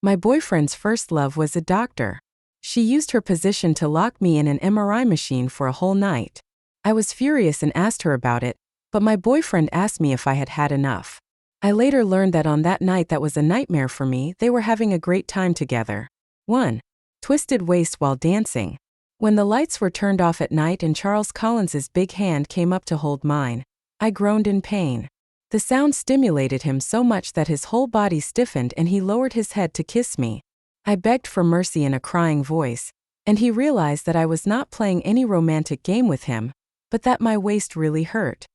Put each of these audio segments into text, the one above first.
My boyfriend's first love was a doctor. She used her position to lock me in an MRI machine for a whole night. I was furious and asked her about it, but my boyfriend asked me if I had had enough. I later learned that on that night that was a nightmare for me. They were having a great time together. 1. Twisted waist while dancing. When the lights were turned off at night and Charles Collins's big hand came up to hold mine, I groaned in pain. The sound stimulated him so much that his whole body stiffened and he lowered his head to kiss me. I begged for mercy in a crying voice, and he realized that I was not playing any romantic game with him, but that my waist really hurt.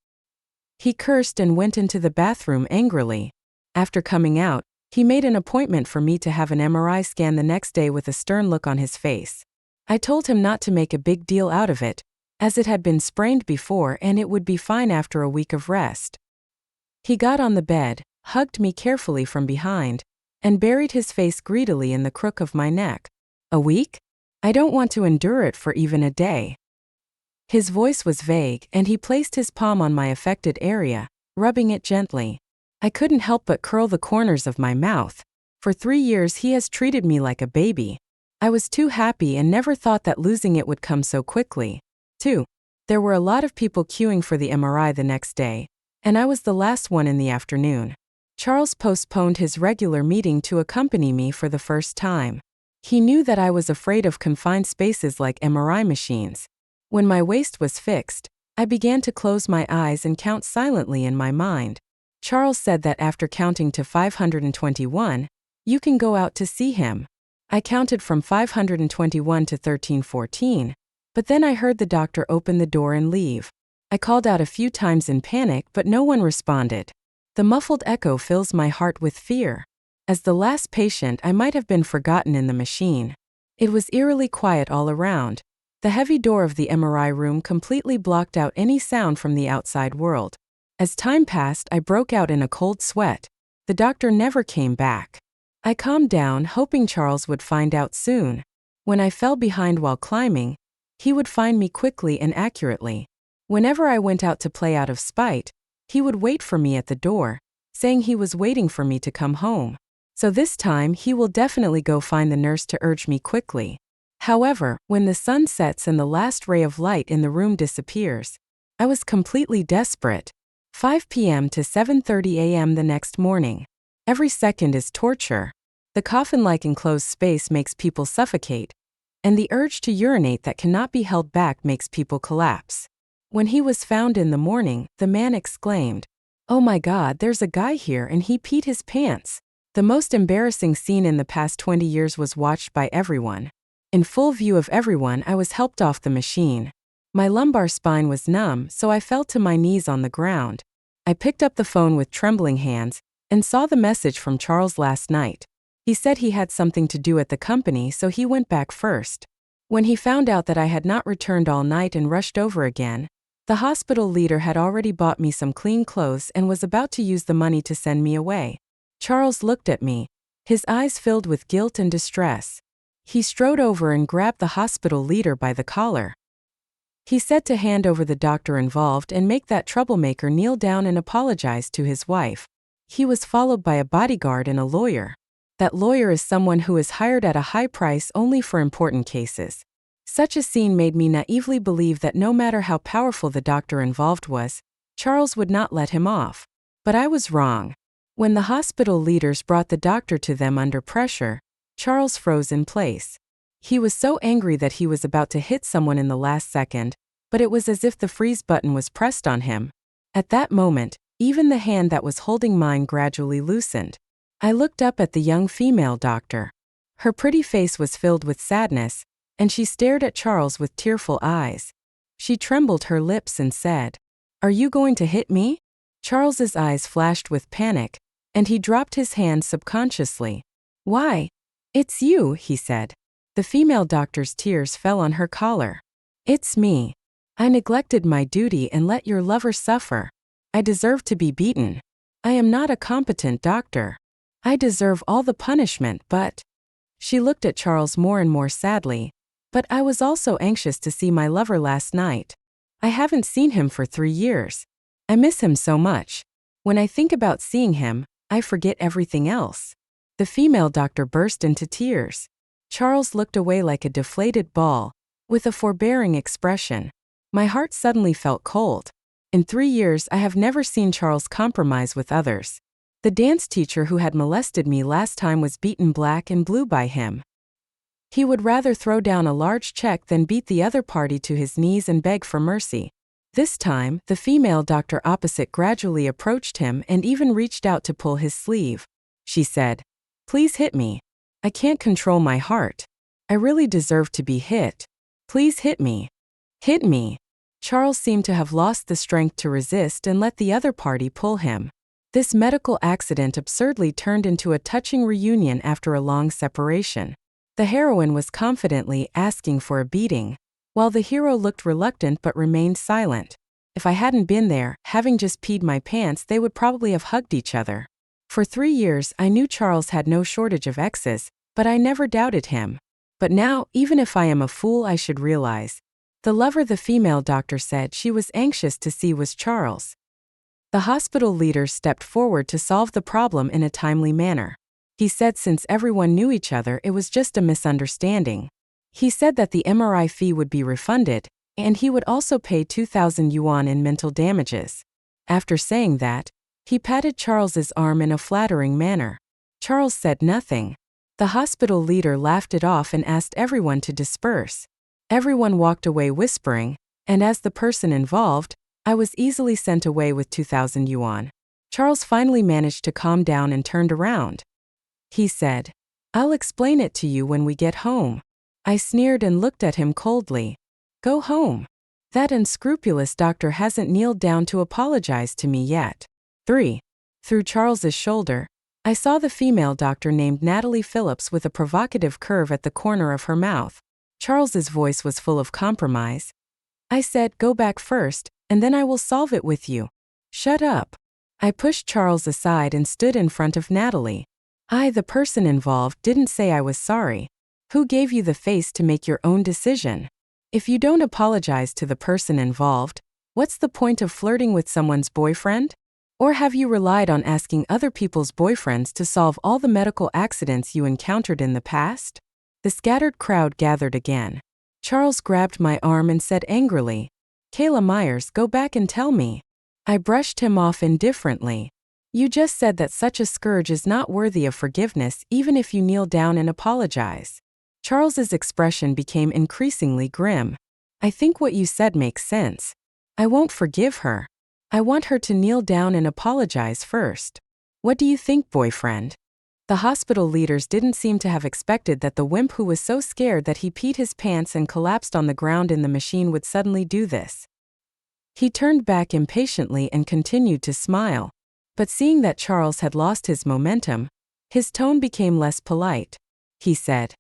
He cursed and went into the bathroom angrily. After coming out, he made an appointment for me to have an MRI scan the next day with a stern look on his face. I told him not to make a big deal out of it, as it had been sprained before and it would be fine after a week of rest. He got on the bed, hugged me carefully from behind, and buried his face greedily in the crook of my neck. A week? I don't want to endure it for even a day. His voice was vague, and he placed his palm on my affected area, rubbing it gently. I couldn't help but curl the corners of my mouth. For 3 years he has treated me like a baby. I was too happy and never thought that losing it would come so quickly. 2. There were a lot of people queuing for the MRI the next day, and I was the last one in the afternoon. Charles postponed his regular meeting to accompany me for the first time. He knew that I was afraid of confined spaces like MRI machines. When my waist was fixed, I began to close my eyes and count silently in my mind. Charles said that after counting to 521, you can go out to see him. I counted from 521 to 1314, but then I heard the doctor open the door and leave. I called out a few times in panic, but no one responded. The muffled echo fills my heart with fear. As the last patient, I might have been forgotten in the machine. It was eerily quiet all around. The heavy door of the MRI room completely blocked out any sound from the outside world. As time passed, I broke out in a cold sweat. The doctor never came back. I calmed down, hoping Charles would find out soon. When I fell behind while climbing, he would find me quickly and accurately. Whenever I went out to play out of spite, he would wait for me at the door, saying he was waiting for me to come home. So this time he will definitely go find the nurse to urge me quickly. However, when the sun sets and the last ray of light in the room disappears, I was completely desperate. 5 p.m. to 7:30 a.m. the next morning. Every second is torture. The coffin-like enclosed space makes people suffocate, and the urge to urinate that cannot be held back makes people collapse. When he was found in the morning, the man exclaimed, "Oh my God, there's a guy here and he peed his pants." The most embarrassing scene in the past 20 years was watched by everyone. In full view of everyone, I was helped off the machine. My lumbar spine was numb, so I fell to my knees on the ground. I picked up the phone with trembling hands and saw the message from Charles last night. He said he had something to do at the company, so he went back first. When he found out that I had not returned all night and rushed over again, the hospital leader had already bought me some clean clothes and was about to use the money to send me away. Charles looked at me, his eyes filled with guilt and distress. He strode over and grabbed the hospital leader by the collar. He said to hand over the doctor involved and make that troublemaker kneel down and apologize to his wife. He was followed by a bodyguard and a lawyer. That lawyer is someone who is hired at a high price only for important cases. Such a scene made me naively believe that no matter how powerful the doctor involved was, Charles would not let him off. But I was wrong. When the hospital leaders brought the doctor to them under pressure, Charles froze in place. He was so angry that he was about to hit someone in the last second, but it was as if the freeze button was pressed on him. At that moment, even the hand that was holding mine gradually loosened. I looked up at the young female doctor. Her pretty face was filled with sadness, and she stared at Charles with tearful eyes. She trembled her lips and said, "Are you going to hit me?" Charles's eyes flashed with panic, and he dropped his hand subconsciously. "Why? It's you," he said. The female doctor's tears fell on her collar. "It's me. I neglected my duty and let your lover suffer. I deserve to be beaten. I am not a competent doctor. I deserve all the punishment, but..." She looked at Charles more and more sadly. "But I was also anxious to see my lover last night. I haven't seen him for 3 years. I miss him so much. When I think about seeing him, I forget everything else." The female doctor burst into tears. Charles looked away like a deflated ball, with a forbearing expression. My heart suddenly felt cold. In 3 years, I have never seen Charles compromise with others. The dance teacher who had molested me last time was beaten black and blue by him. He would rather throw down a large check than beat the other party to his knees and beg for mercy. This time, the female doctor opposite gradually approached him and even reached out to pull his sleeve. She said, "Please hit me. I can't control my heart. I really deserve to be hit. Please hit me. Hit me." Charles seemed to have lost the strength to resist and let the other party pull him. This medical accident absurdly turned into a touching reunion after a long separation. The heroine was confidently asking for a beating, while the hero looked reluctant but remained silent. If I hadn't been there, having just peed my pants, they would probably have hugged each other. For 3 years, I knew Charles had no shortage of exes, but I never doubted him. But now, even if I am a fool, I should realize. The lover the female doctor said she was anxious to see was Charles. The hospital leader stepped forward to solve the problem in a timely manner. He said since everyone knew each other, it was just a misunderstanding. He said that the MRI fee would be refunded, and he would also pay 2,000 yuan in mental damages. After saying that, he patted Charles's arm in a flattering manner. Charles said nothing. The hospital leader laughed it off and asked everyone to disperse. Everyone walked away whispering, and as the person involved, I was easily sent away with 2,000 yuan. Charles finally managed to calm down and turned around. He said, "I'll explain it to you when we get home." I sneered and looked at him coldly. Go home. That unscrupulous doctor hasn't kneeled down to apologize to me yet. 3. Through Charles's shoulder, I saw the female doctor named Natalie Phillips with a provocative curve at the corner of her mouth. Charles's voice was full of compromise. I said, "Go back first, and then I will solve it with you." Shut up. I pushed Charles aside and stood in front of Natalie. I, the person involved, didn't say I was sorry. Who gave you the face to make your own decision? If you don't apologize to the person involved, what's the point of flirting with someone's boyfriend? Or have you relied on asking other people's boyfriends to solve all the medical accidents you encountered in the past? The scattered crowd gathered again. Charles grabbed my arm and said angrily, "Kayla Myers, go back and tell me." I brushed him off indifferently. You just said that such a scourge is not worthy of forgiveness even if you kneel down and apologize. Charles's expression became increasingly grim. I think what you said makes sense. I won't forgive her. I want her to kneel down and apologize first. What do you think, boyfriend? The hospital leaders didn't seem to have expected that the wimp who was so scared that he peed his pants and collapsed on the ground in the machine would suddenly do this. He turned back impatiently and continued to smile. But seeing that Charles had lost his momentum, his tone became less polite. He said,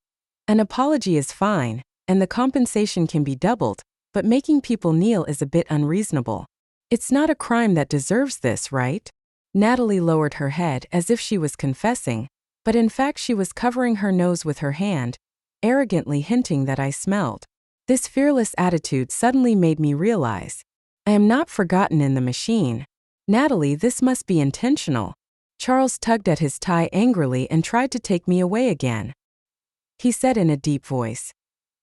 "An apology is fine, and the compensation can be doubled, but making people kneel is a bit unreasonable. It's not a crime that deserves this, right?" Natalie lowered her head as if she was confessing, but in fact she was covering her nose with her hand, arrogantly hinting that I smelled. This fearless attitude suddenly made me realize, I am not forgotten in the machine. Natalie, this must be intentional. Charles tugged at his tie angrily and tried to take me away again. He said in a deep voice,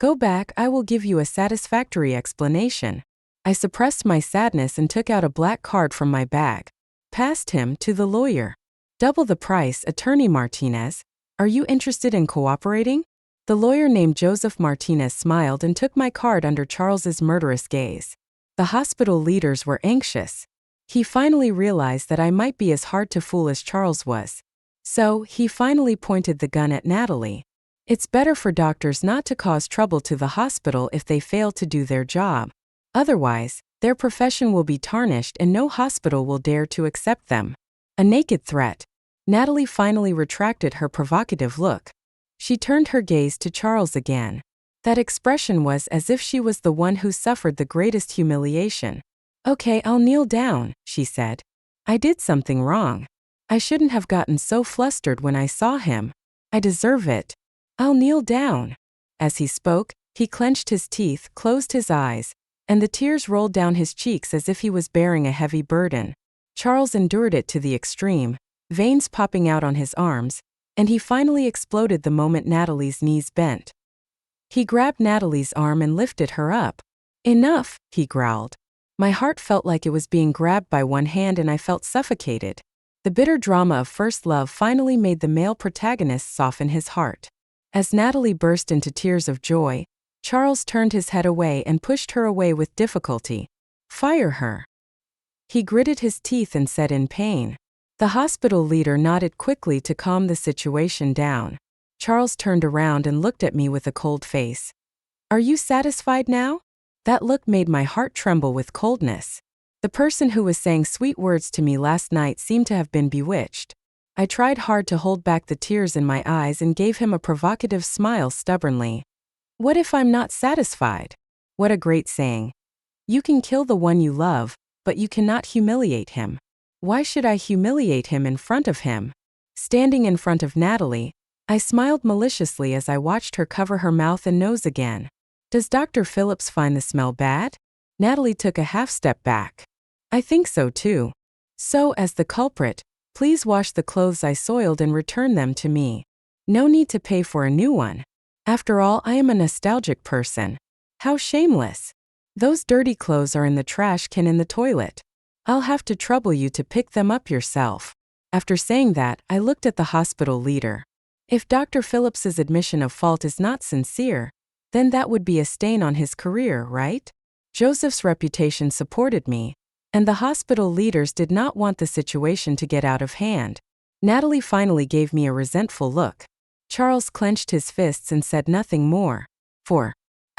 "Go back, I will give you a satisfactory explanation." I suppressed my sadness and took out a black card from my bag. Passed him to the lawyer. "Double the price, Attorney Martinez. Are you interested in cooperating?" The lawyer named Joseph Martinez smiled and took my card under Charles's murderous gaze. The hospital leaders were anxious. He finally realized that I might be as hard to fool as Charles was. So, he finally pointed the gun at Natalie. It's better for doctors not to cause trouble to the hospital if they fail to do their job. Otherwise, their profession will be tarnished and no hospital will dare to accept them. A naked threat. Natalie finally retracted her provocative look. She turned her gaze to Charles again. That expression was as if she was the one who suffered the greatest humiliation. "Okay, I'll kneel down," she said. "I did something wrong. I shouldn't have gotten so flustered when I saw him. I deserve it. I'll kneel down." As he spoke, he clenched his teeth, closed his eyes, and the tears rolled down his cheeks as if he was bearing a heavy burden. Charles endured it to the extreme, veins popping out on his arms, and he finally exploded the moment Natalie's knees bent. He grabbed Natalie's arm and lifted her up. "Enough," he growled. My heart felt like it was being grabbed by one hand and I felt suffocated. The bitter drama of first love finally made the male protagonist soften his heart. As Natalie burst into tears of joy, Charles turned his head away and pushed her away with difficulty. "Fire her." He gritted his teeth and said in pain. The hospital leader nodded quickly to calm the situation down. Charles turned around and looked at me with a cold face. "Are you satisfied now?" That look made my heart tremble with coldness. The person who was saying sweet words to me last night seemed to have been bewitched. I tried hard to hold back the tears in my eyes and gave him a provocative smile stubbornly. "What if I'm not satisfied?" What a great saying. You can kill the one you love, but you cannot humiliate him. Why should I humiliate him in front of him? Standing in front of Natalie, I smiled maliciously as I watched her cover her mouth and nose again. "Does Dr. Phillips find the smell bad?" Natalie took a half step back. "I think so too. So, as the culprit, please wash the clothes I soiled and return them to me. No need to pay for a new one. After all, I am a nostalgic person." How shameless. "Those dirty clothes are in the trash can in the toilet. I'll have to trouble you to pick them up yourself." After saying that, I looked at the hospital leader. If Dr. Phillips's admission of fault is not sincere, then that would be a stain on his career, right? Joseph's reputation supported me, and the hospital leaders did not want the situation to get out of hand. Natalie finally gave me a resentful look. Charles clenched his fists and said nothing more.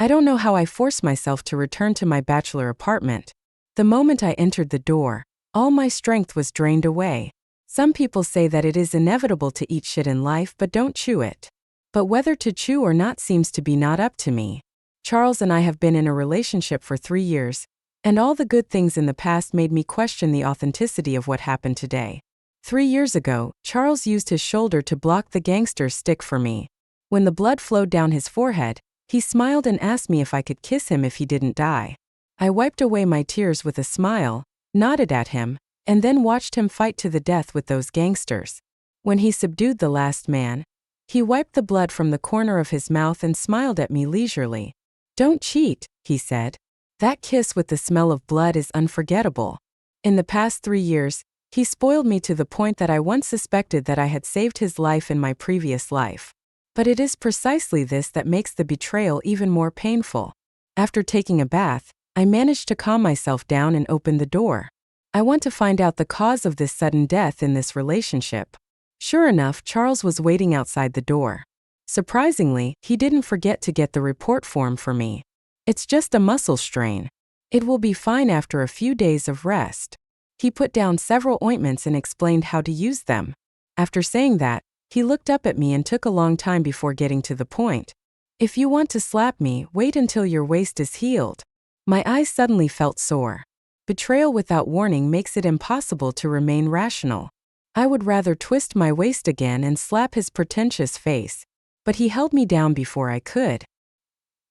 I don't know how I forced myself to return to my bachelor apartment. The moment I entered the door, all my strength was drained away. Some people say that it is inevitable to eat shit in life but don't chew it. But whether to chew or not seems to be not up to me. Charles and I have been in a relationship for 3 years, and all the good things in the past made me question the authenticity of what happened today. 3 years ago, Charles used his shoulder to block the gangster's stick for me. When the blood flowed down his forehead, he smiled and asked me if I could kiss him if he didn't die. I wiped away my tears with a smile, nodded at him, and then watched him fight to the death with those gangsters. When he subdued the last man, he wiped the blood from the corner of his mouth and smiled at me leisurely. "Don't cheat," he said. "That kiss with the smell of blood is unforgettable." In the past 3 years, he spoiled me to the point that I once suspected that I had saved his life in my previous life. But it is precisely this that makes the betrayal even more painful. After taking a bath, I managed to calm myself down and open the door. I want to find out the cause of this sudden death in this relationship. Sure enough, Charles was waiting outside the door. Surprisingly, he didn't forget to get the report form for me. "It's just a muscle strain. It will be fine after a few days of rest." He put down several ointments and explained how to use them. After saying that, he looked up at me and took a long time before getting to the point. "If you want to slap me, wait until your waist is healed." My eyes suddenly felt sore. Betrayal without warning makes it impossible to remain rational. I would rather twist my waist again and slap his pretentious face. But he held me down before I could.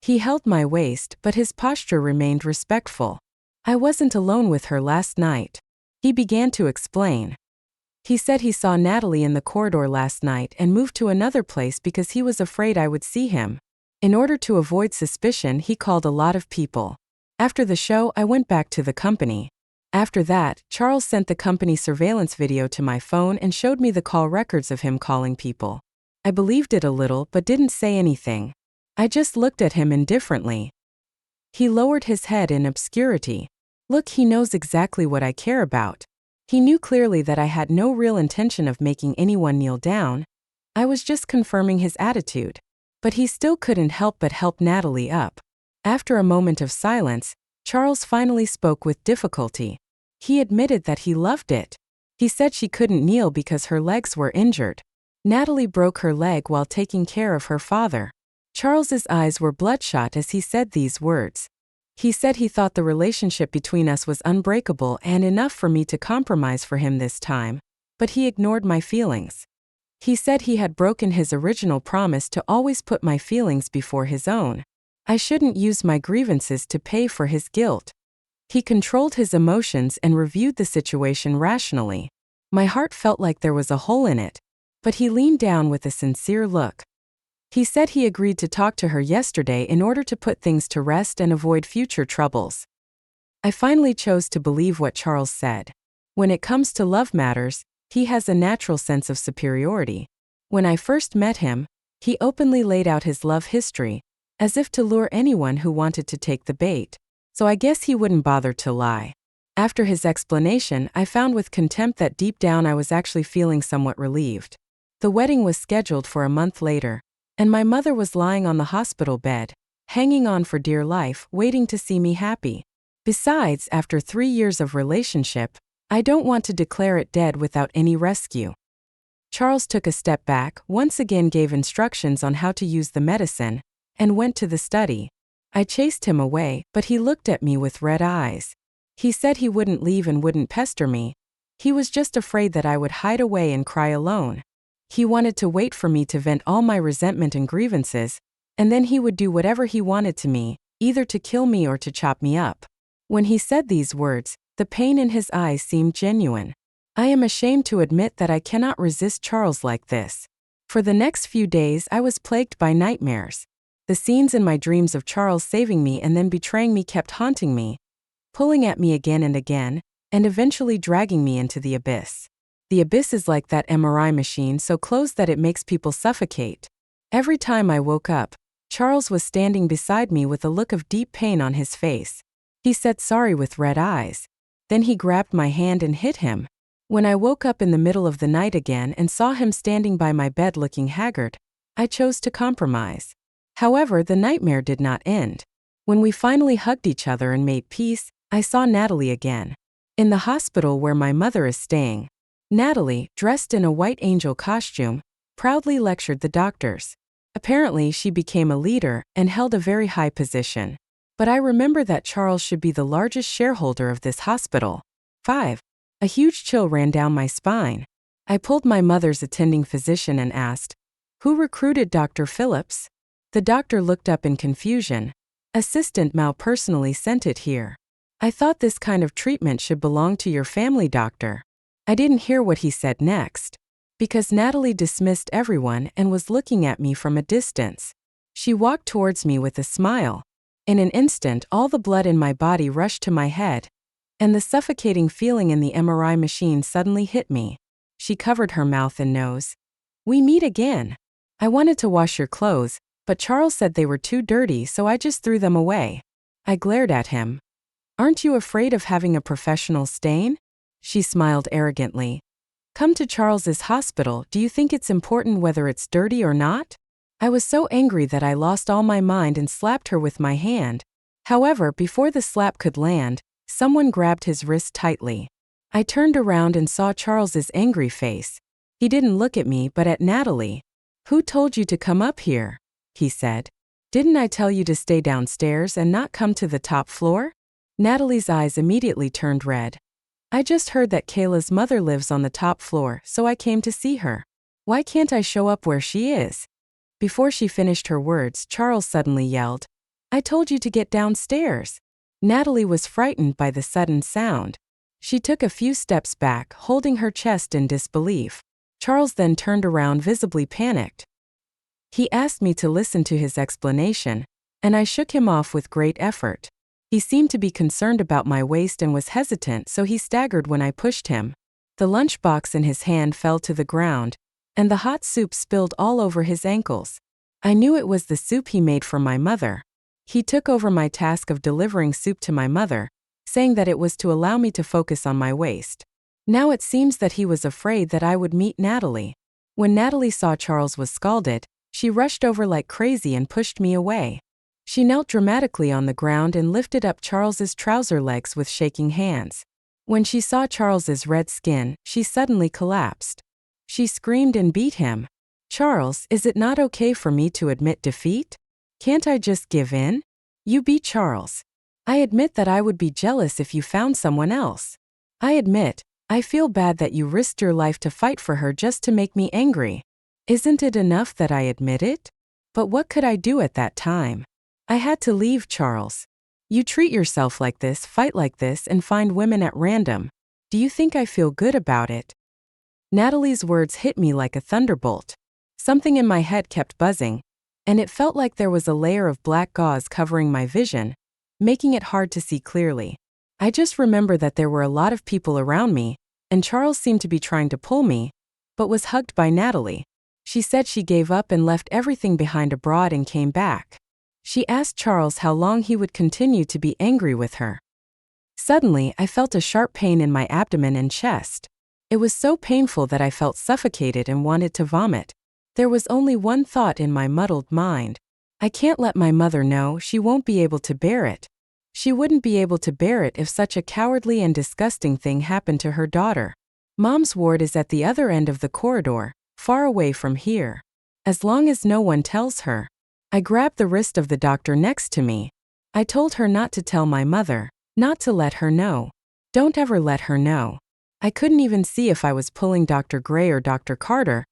He held my waist, but his posture remained respectful. "I wasn't alone with her last night." He began to explain. He said he saw Natalie in the corridor last night and moved to another place because he was afraid I would see him. In order to avoid suspicion, he called a lot of people. After the show, I went back to the company. After that, Charles sent the company surveillance video to my phone and showed me the call records of him calling people. I believed it a little but didn't say anything. I just looked at him indifferently. He lowered his head in obscurity. Look, he knows exactly what I care about. He knew clearly that I had no real intention of making anyone kneel down. I was just confirming his attitude. But he still couldn't help but help Natalie up. After a moment of silence, Charles finally spoke with difficulty. He admitted that he loved it. He said she couldn't kneel because her legs were injured. Natalie broke her leg while taking care of her father. Charles's eyes were bloodshot as he said these words. He said he thought the relationship between us was unbreakable and enough for me to compromise for him this time, but he ignored my feelings. He said he had broken his original promise to always put my feelings before his own. I shouldn't use my grievances to pay for his guilt. He controlled his emotions and reviewed the situation rationally. My heart felt like there was a hole in it. but he leaned down with a sincere look. He said he agreed to talk to her yesterday in order to put things to rest and avoid future troubles. I finally chose to believe what Charles said. When it comes to love matters, he has a natural sense of superiority. When I first met him, he openly laid out his love history, as if to lure anyone who wanted to take the bait, so I guess he wouldn't bother to lie. After his explanation, I found with contempt that deep down I was actually feeling somewhat relieved. The wedding was scheduled for a month later, and my mother was lying on the hospital bed, hanging on for dear life, waiting to see me happy. Besides, after 3 years of relationship, I don't want to declare it dead without any rescue. Charles took a step back, once again gave instructions on how to use the medicine, and went to the study. I chased him away, but he looked at me with red eyes. He said he wouldn't leave and wouldn't pester me. He was just afraid that I would hide away and cry alone. He wanted to wait for me to vent all my resentment and grievances, and then he would do whatever he wanted to me, either to kill me or to chop me up. When he said these words, the pain in his eyes seemed genuine. I am ashamed to admit that I cannot resist Charles like this. For the next few days I was plagued by nightmares. The scenes in my dreams of Charles saving me and then betraying me kept haunting me, pulling at me again and again, and eventually dragging me into the abyss. The abyss is like that MRI machine, so closed that it makes people suffocate. Every time I woke up, Charles was standing beside me with a look of deep pain on his face. He said sorry with red eyes. Then he grabbed my hand and hit him. When I woke up in the middle of the night again and saw him standing by my bed looking haggard, I chose to compromise. However, the nightmare did not end. When we finally hugged each other and made peace, I saw Natalie again. In the hospital where my mother is staying, Natalie, dressed in a white angel costume, proudly lectured the doctors. Apparently, she became a leader and held a very high position. But I remember that Charles should be the largest shareholder of this hospital. 5. A huge chill ran down my spine. I pulled my mother's attending physician and asked, "Who recruited Dr. Phillips?" The doctor looked up in confusion. "Assistant Mao personally sent it here. I thought this kind of treatment should belong to your family doctor." I didn't hear what he said next, because Natalie dismissed everyone and was looking at me from a distance. She walked towards me with a smile. In an instant, all the blood in my body rushed to my head, and the suffocating feeling in the MRI machine suddenly hit me. She covered her mouth and nose. "We meet again. I wanted to wash your clothes, but Charles said they were too dirty, so I just threw them away." I glared at him. "Aren't you afraid of having a professional stain?" She smiled arrogantly. "Come to Charles's hospital, do you think it's important whether it's dirty or not?" I was so angry that I lost all my mind and slapped her with my hand. However, before the slap could land, someone grabbed his wrist tightly. I turned around and saw Charles's angry face. He didn't look at me but at Natalie. "Who told you to come up here?" he said. "Didn't I tell you to stay downstairs and not come to the top floor?" Natalie's eyes immediately turned red. "I just heard that Kayla's mother lives on the top floor, so I came to see her. Why can't I show up where she is?" Before she finished her words, Charles suddenly yelled, "I told you to get downstairs." Natalie was frightened by the sudden sound. She took a few steps back, holding her chest in disbelief. Charles then turned around, visibly panicked. He asked me to listen to his explanation, and I shook him off with great effort. He seemed to be concerned about my waist and was hesitant, so he staggered when I pushed him. The lunchbox in his hand fell to the ground, and the hot soup spilled all over his ankles. I knew it was the soup he made for my mother. He took over my task of delivering soup to my mother, saying that it was to allow me to focus on my waist. Now it seems that he was afraid that I would meet Natalie. When Natalie saw Charles was scalded, she rushed over like crazy and pushed me away. She knelt dramatically on the ground and lifted up Charles's trouser legs with shaking hands. When she saw Charles's red skin, she suddenly collapsed. She screamed and beat him. "Charles, is it not okay for me to admit defeat? Can't I just give in? You beat Charles. I admit that I would be jealous if you found someone else. I admit, I feel bad that you risked your life to fight for her just to make me angry. Isn't it enough that I admit it? But what could I do at that time? I had to leave Charles. You treat yourself like this, fight like this, and find women at random. Do you think I feel good about it?" Natalie's words hit me like a thunderbolt. Something in my head kept buzzing, and it felt like there was a layer of black gauze covering my vision, making it hard to see clearly. I just remember that there were a lot of people around me, and Charles seemed to be trying to pull me, but was hugged by Natalie. She said she gave up and left everything behind abroad and came back. She asked Charles how long he would continue to be angry with her. Suddenly, I felt a sharp pain in my abdomen and chest. It was so painful that I felt suffocated and wanted to vomit. There was only one thought in my muddled mind. I can't let my mother know, she won't be able to bear it. She wouldn't be able to bear it if such a cowardly and disgusting thing happened to her daughter. Mom's ward is at the other end of the corridor, far away from here. As long as no one tells her. I grabbed the wrist of the doctor next to me. I told her not to tell my mother, not to let her know. Don't ever let her know. I couldn't even see if I was pulling Dr. Gray or Dr. Carter.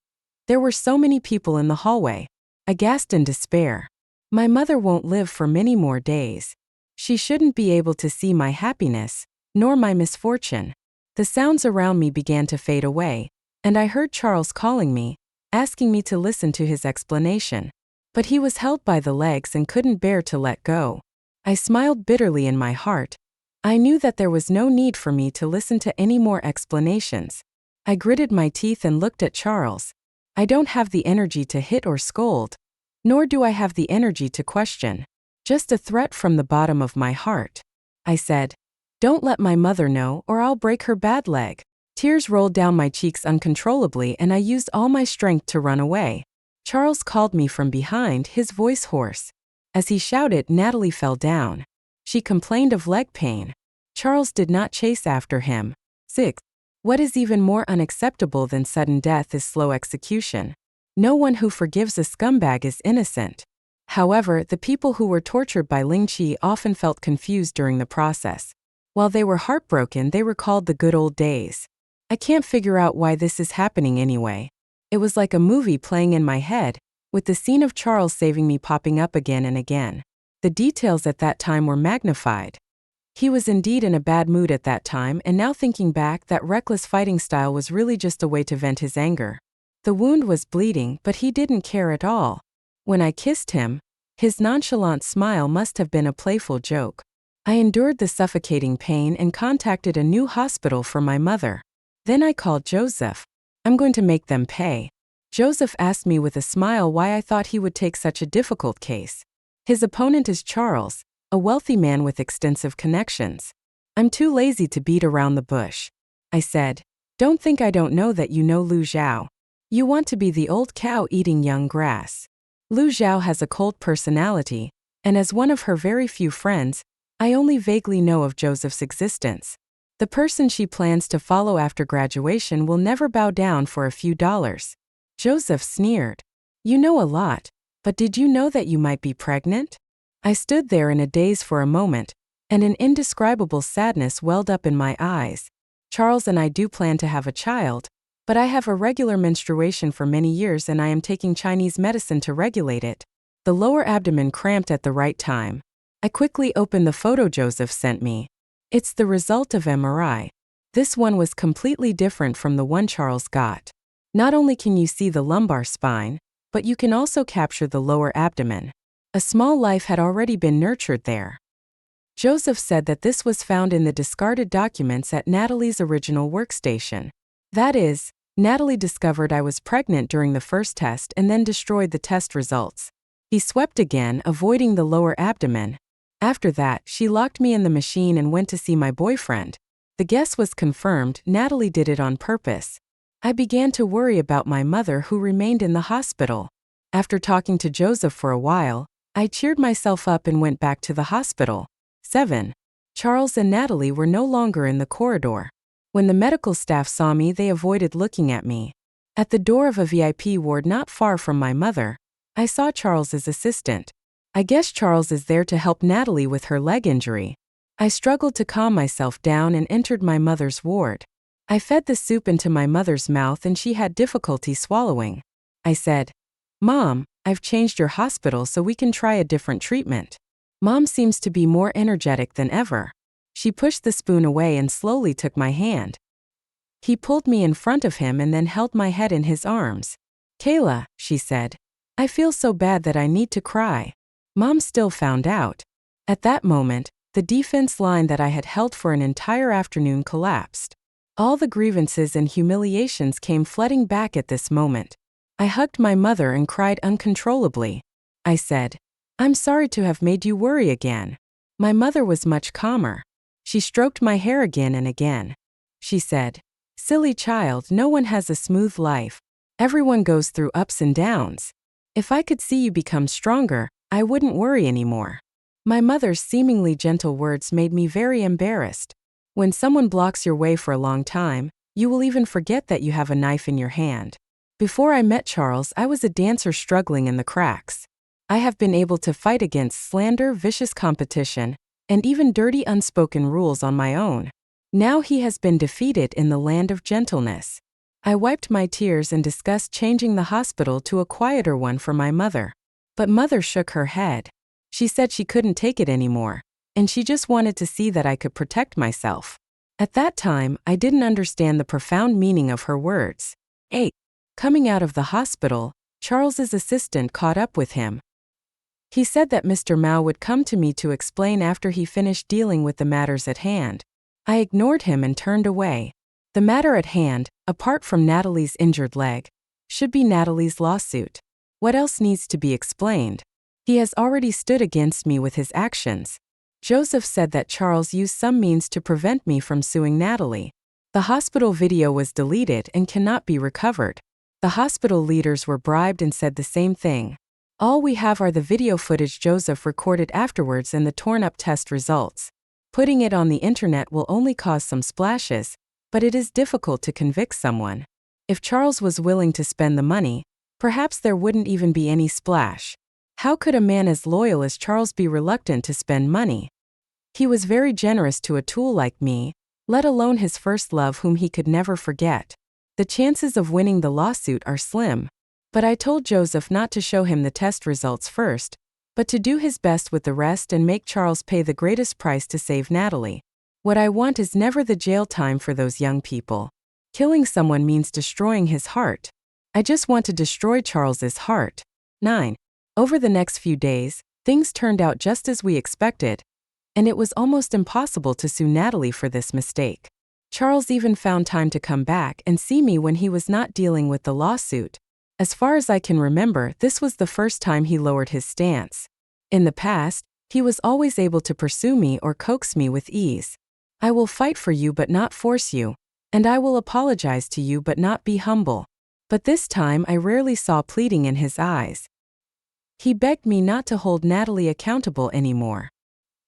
There were so many people in the hallway. I gasped in despair. My mother won't live for many more days. She shouldn't be able to see my happiness, nor my misfortune. The sounds around me began to fade away, and I heard Charles calling me, asking me to listen to his explanation. But he was held by the legs and couldn't bear to let go. I smiled bitterly in my heart. I knew that there was no need for me to listen to any more explanations. I gritted my teeth and looked at Charles. I don't have the energy to hit or scold, nor do I have the energy to question. Just a threat from the bottom of my heart. I said, "Don't let my mother know or I'll break her bad leg." Tears rolled down my cheeks uncontrollably and I used all my strength to run away. Charles called me from behind, his voice hoarse. As he shouted, Natalie fell down. She complained of leg pain. Charles did not chase after him. 6. What is even more unacceptable than sudden death is slow execution. No one who forgives a scumbag is innocent. However, the people who were tortured by Ling Chi often felt confused during the process. While they were heartbroken, they recalled the good old days. I can't figure out why this is happening anyway. It was like a movie playing in my head, with the scene of Charles saving me popping up again and again. The details at that time were magnified. He was indeed in a bad mood at that time, and now thinking back, that reckless fighting style was really just a way to vent his anger. The wound was bleeding, but he didn't care at all. When I kissed him, his nonchalant smile must have been a playful joke. I endured the suffocating pain and contacted a new hospital for my mother. Then I called Joseph. "I'm going to make them pay." Joseph asked me with a smile why I thought he would take such a difficult case. His opponent is Charles, a wealthy man with extensive connections. "I'm too lazy to beat around the bush." I said, "Don't think I don't know that you know Lu Zhao. You want to be the old cow eating young grass." Lu Zhao has a cold personality, and as one of her very few friends, I only vaguely know of Joseph's existence. The person she plans to follow after graduation will never bow down for a few dollars. Joseph sneered. "You know a lot, but did you know that you might be pregnant?" I stood there in a daze for a moment, and an indescribable sadness welled up in my eyes. Charles and I do plan to have a child, but I have irregular menstruation for many years and I am taking Chinese medicine to regulate it. The lower abdomen cramped at the right time. I quickly opened the photo Joseph sent me. It's the result of MRI. This one was completely different from the one Charles got. Not only can you see the lumbar spine, but you can also capture the lower abdomen. A small life had already been nurtured there. Joseph said that this was found in the discarded documents at Natalie's original workstation. That is, Natalie discovered I was pregnant during the first test and then destroyed the test results. He swept again, avoiding the lower abdomen. After that, she locked me in the machine and went to see my boyfriend. The guess was confirmed, Natalie did it on purpose. I began to worry about my mother who remained in the hospital. After talking to Joseph for a while, I cheered myself up and went back to the hospital. 7. Charles and Natalie were no longer in the corridor. When the medical staff saw me, they avoided looking at me. At the door of a VIP ward not far from my mother, I saw Charles's assistant. I guess Charles is there to help Natalie with her leg injury. I struggled to calm myself down and entered my mother's ward. I fed the soup into my mother's mouth and she had difficulty swallowing. I said, "Mom, I've changed your hospital so we can try a different treatment." Mom seems to be more energetic than ever. She pushed the spoon away and slowly took my hand. He pulled me in front of him and then held my head in his arms. "Kayla," she said, "I feel so bad that I need to cry. Mom still found out." At that moment, the defense line that I had held for an entire afternoon collapsed. All the grievances and humiliations came flooding back at this moment. I hugged my mother and cried uncontrollably. I said, "I'm sorry to have made you worry again." My mother was much calmer. She stroked my hair again and again. She said, "Silly child, no one has a smooth life. Everyone goes through ups and downs. If I could see you become stronger, I wouldn't worry anymore." My mother's seemingly gentle words made me very embarrassed. When someone blocks your way for a long time, you will even forget that you have a knife in your hand. Before I met Charles, I was a dancer struggling in the cracks. I have been able to fight against slander, vicious competition, and even dirty unspoken rules on my own. Now he has been defeated in the land of gentleness. I wiped my tears and discussed changing the hospital to a quieter one for my mother. But mother shook her head. She said she couldn't take it anymore, and she just wanted to see that I could protect myself. At that time, I didn't understand the profound meaning of her words. 8. Coming out of the hospital, Charles's assistant caught up with him. He said that Mr. Mao would come to me to explain after he finished dealing with the matters at hand. I ignored him and turned away. The matter at hand, apart from Natalie's injured leg, should be Natalie's lawsuit. What else needs to be explained? He has already stood against me with his actions. Joseph said that Charles used some means to prevent me from suing Natalie. The hospital video was deleted and cannot be recovered. The hospital leaders were bribed and said the same thing. All we have are the video footage Joseph recorded afterwards and the torn-up test results. Putting it on the internet will only cause some splashes, but it is difficult to convict someone. If Charles was willing to spend the money, perhaps there wouldn't even be any splash. How could a man as loyal as Charles be reluctant to spend money? He was very generous to a tool like me, let alone his first love whom he could never forget. The chances of winning the lawsuit are slim. But I told Joseph not to show him the test results first, but to do his best with the rest and make Charles pay the greatest price to save Natalie. What I want is never the jail time for those young people. Killing someone means destroying his heart. I just want to destroy Charles's heart. 9. Over the next few days, things turned out just as we expected, and it was almost impossible to sue Natalie for this mistake. Charles even found time to come back and see me when he was not dealing with the lawsuit. As far as I can remember, this was the first time he lowered his stance. In the past, he was always able to pursue me or coax me with ease. "I will fight for you but not force you, and I will apologize to you but not be humble." But this time I rarely saw pleading in his eyes. He begged me not to hold Natalie accountable anymore.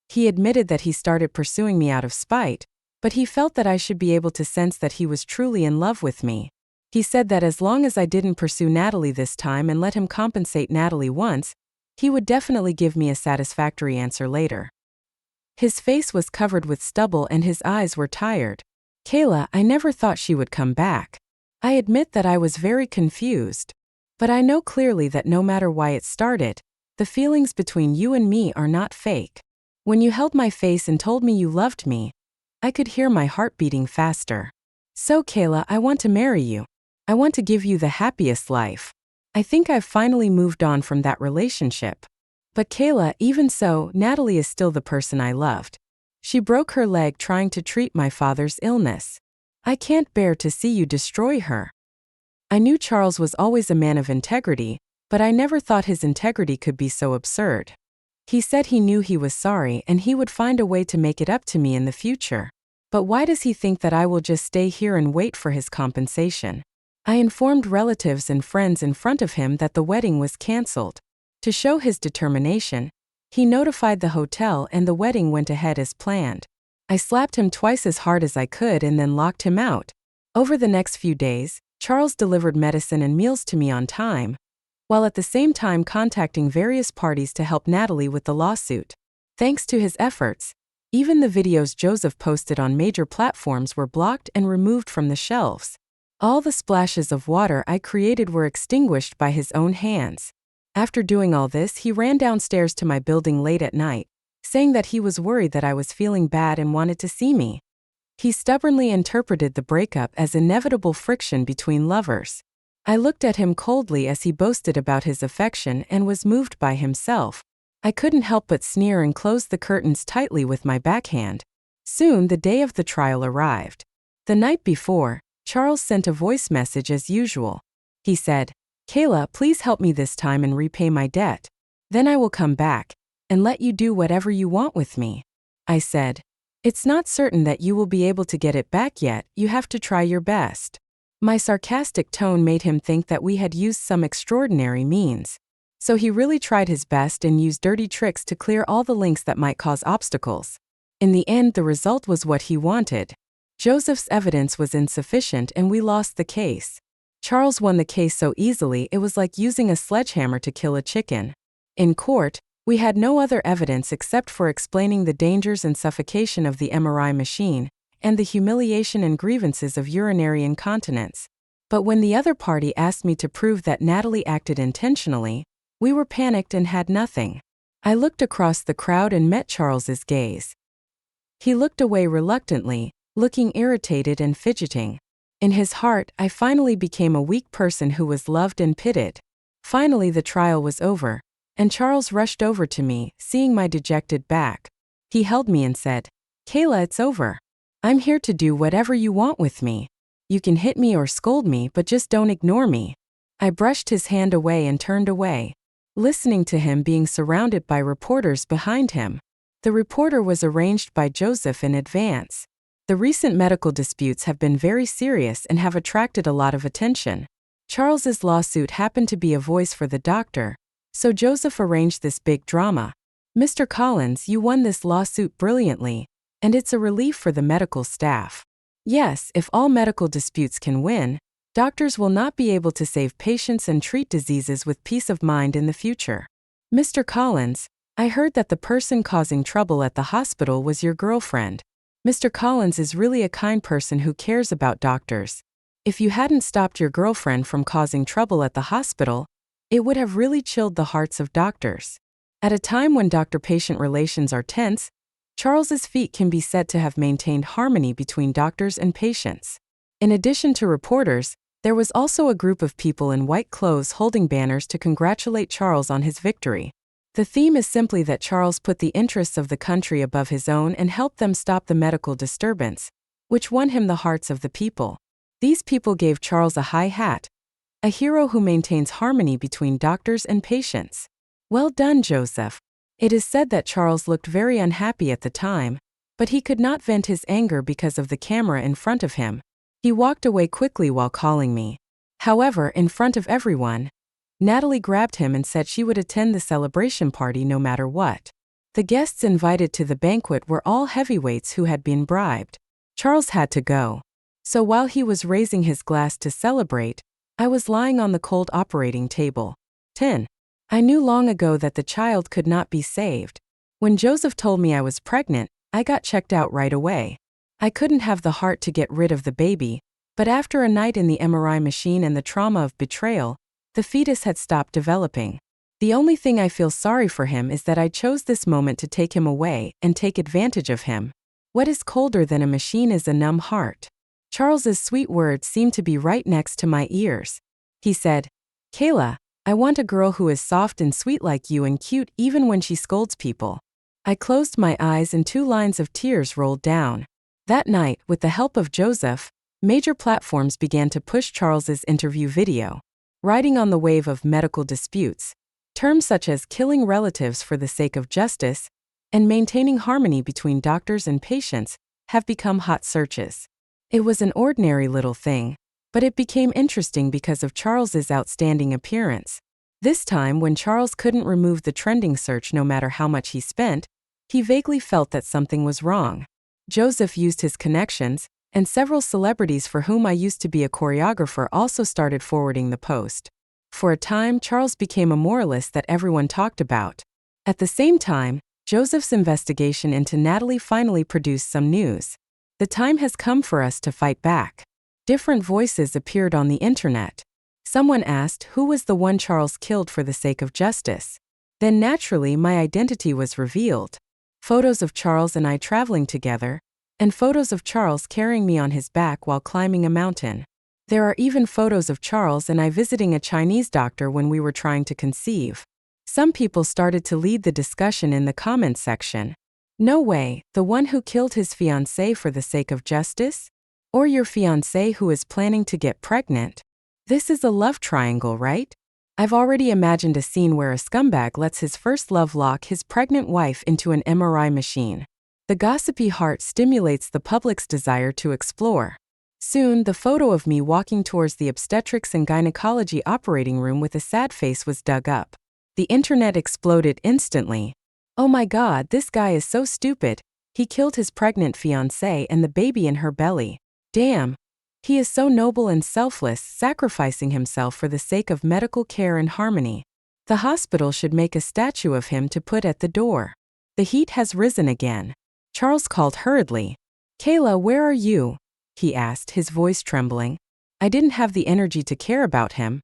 He admitted that he started pursuing me out of spite, but he felt that I should be able to sense that he was truly in love with me. He said that as long as I didn't pursue Natalie this time and let him compensate Natalie once, he would definitely give me a satisfactory answer later. His face was covered with stubble and his eyes were tired. "Kayla, I never thought she would come back. I admit that I was very confused. But I know clearly that no matter why it started, the feelings between you and me are not fake. When you held my face and told me you loved me, I could hear my heart beating faster. So Kayla, I want to marry you. I want to give you the happiest life. I think I've finally moved on from that relationship. But Kayla, even so, Natalie is still the person I loved. She broke her leg trying to treat my father's illness. I can't bear to see you destroy her." I knew Charles was always a man of integrity, but I never thought his integrity could be so absurd. He said he knew he was sorry and he would find a way to make it up to me in the future. But why does he think that I will just stay here and wait for his compensation? I informed relatives and friends in front of him that the wedding was cancelled. To show his determination, he notified the hotel and the wedding went ahead as planned. I slapped him twice as hard as I could and then locked him out. Over the next few days, Charles delivered medicine and meals to me on time, while at the same time contacting various parties to help Natalie with the lawsuit. Thanks to his efforts, even the videos Joseph posted on major platforms were blocked and removed from the shelves. All the splashes of water I created were extinguished by his own hands. After doing all this, he ran downstairs to my building late at night, saying that he was worried that I was feeling bad and wanted to see me. He stubbornly interpreted the breakup as inevitable friction between lovers. I looked at him coldly as he boasted about his affection and was moved by himself. I couldn't help but sneer and close the curtains tightly with my backhand. Soon the day of the trial arrived. The night before, Charles sent a voice message as usual. He said, "Kayla, please help me this time and repay my debt. Then I will come back and let you do whatever you want with me." I said, "It's not certain that you will be able to get it back yet, you have to try your best." My sarcastic tone made him think that we had used some extraordinary means. So he really tried his best and used dirty tricks to clear all the links that might cause obstacles. In the end, the result was what he wanted. Joseph's evidence was insufficient and we lost the case. Charles won the case so easily it was like using a sledgehammer to kill a chicken. In court, we had no other evidence except for explaining the dangers and suffocation of the MRI machine, and the humiliation and grievances of urinary incontinence. But when the other party asked me to prove that Natalie acted intentionally, we were panicked and had nothing. I looked across the crowd and met Charles's gaze. He looked away reluctantly, looking irritated and fidgeting. In his heart, I finally became a weak person who was loved and pitied. Finally, the trial was over, and Charles rushed over to me, seeing my dejected back. He held me and said, "Kayla, it's over. I'm here to do whatever you want with me. You can hit me or scold me, but just don't ignore me." I brushed his hand away and turned away, listening to him being surrounded by reporters behind him. The reporter was arranged by Joseph in advance. The recent medical disputes have been very serious and have attracted a lot of attention. Charles's lawsuit happened to be a voice for the doctor, so Joseph arranged this big drama. "Mr. Collins, you won this lawsuit brilliantly, and it's a relief for the medical staff. Yes, if all medical disputes can win, doctors will not be able to save patients and treat diseases with peace of mind in the future. Mr. Collins, I heard that the person causing trouble at the hospital was your girlfriend. Mr. Collins is really a kind person who cares about doctors. If you hadn't stopped your girlfriend from causing trouble at the hospital, it would have really chilled the hearts of doctors." At a time when doctor-patient relations are tense, Charles's feat can be said to have maintained harmony between doctors and patients. In addition to reporters, there was also a group of people in white clothes holding banners to congratulate Charles on his victory. The theme is simply that Charles put the interests of the country above his own and helped them stop the medical disturbance, which won him the hearts of the people. These people gave Charles a high hat, a hero who maintains harmony between doctors and patients. Well done, Joseph. It is said that Charles looked very unhappy at the time, but he could not vent his anger because of the camera in front of him. He walked away quickly while calling me. However, in front of everyone, Natalie grabbed him and said she would attend the celebration party no matter what. The guests invited to the banquet were all heavyweights who had been bribed. Charles had to go. So while he was raising his glass to celebrate, I was lying on the cold operating table. 10. I knew long ago that the child could not be saved. When Joseph told me I was pregnant, I got checked out right away. I couldn't have the heart to get rid of the baby, but after a night in the MRI machine and the trauma of betrayal, the fetus had stopped developing. The only thing I feel sorry for him is that I chose this moment to take him away and take advantage of him. What is colder than a machine is a numb heart. Charles's sweet words seemed to be right next to my ears. He said, "Kayla, I want a girl who is soft and sweet like you and cute even when she scolds people." I closed my eyes and 2 lines of tears rolled down. That night, with the help of Joseph, major platforms began to push Charles's interview video. Riding on the wave of medical disputes, terms such as killing relatives for the sake of justice and maintaining harmony between doctors and patients have become hot searches. It was an ordinary little thing, but it became interesting because of Charles's outstanding appearance. This time, when Charles couldn't remove the trending search no matter how much he spent, he vaguely felt that something was wrong. Joseph used his connections, and several celebrities for whom I used to be a choreographer also started forwarding the post. For a time, Charles became a moralist that everyone talked about. At the same time, Joseph's investigation into Natalie finally produced some news. The time has come for us to fight back. Different voices appeared on the internet. Someone asked who was the one Charles killed for the sake of justice. Then naturally my identity was revealed. Photos of Charles and I traveling together, and photos of Charles carrying me on his back while climbing a mountain. There are even photos of Charles and I visiting a Chinese doctor when we were trying to conceive. Some people started to lead the discussion in the comments section. No way, the one who killed his fiancée for the sake of justice? Or your fiancée who is planning to get pregnant? This is a love triangle, right? I've already imagined a scene where a scumbag lets his first love lock his pregnant wife into an MRI machine. The gossipy heart stimulates the public's desire to explore. Soon, the photo of me walking towards the obstetrics and gynecology operating room with a sad face was dug up. The internet exploded instantly. Oh my God, this guy is so stupid. He killed his pregnant fiancée and the baby in her belly. Damn. He is so noble and selfless, sacrificing himself for the sake of medical care and harmony. The hospital should make a statue of him to put at the door. The heat has risen again. Charles called hurriedly. Kayla, where are you? He asked, his voice trembling. I didn't have the energy to care about him,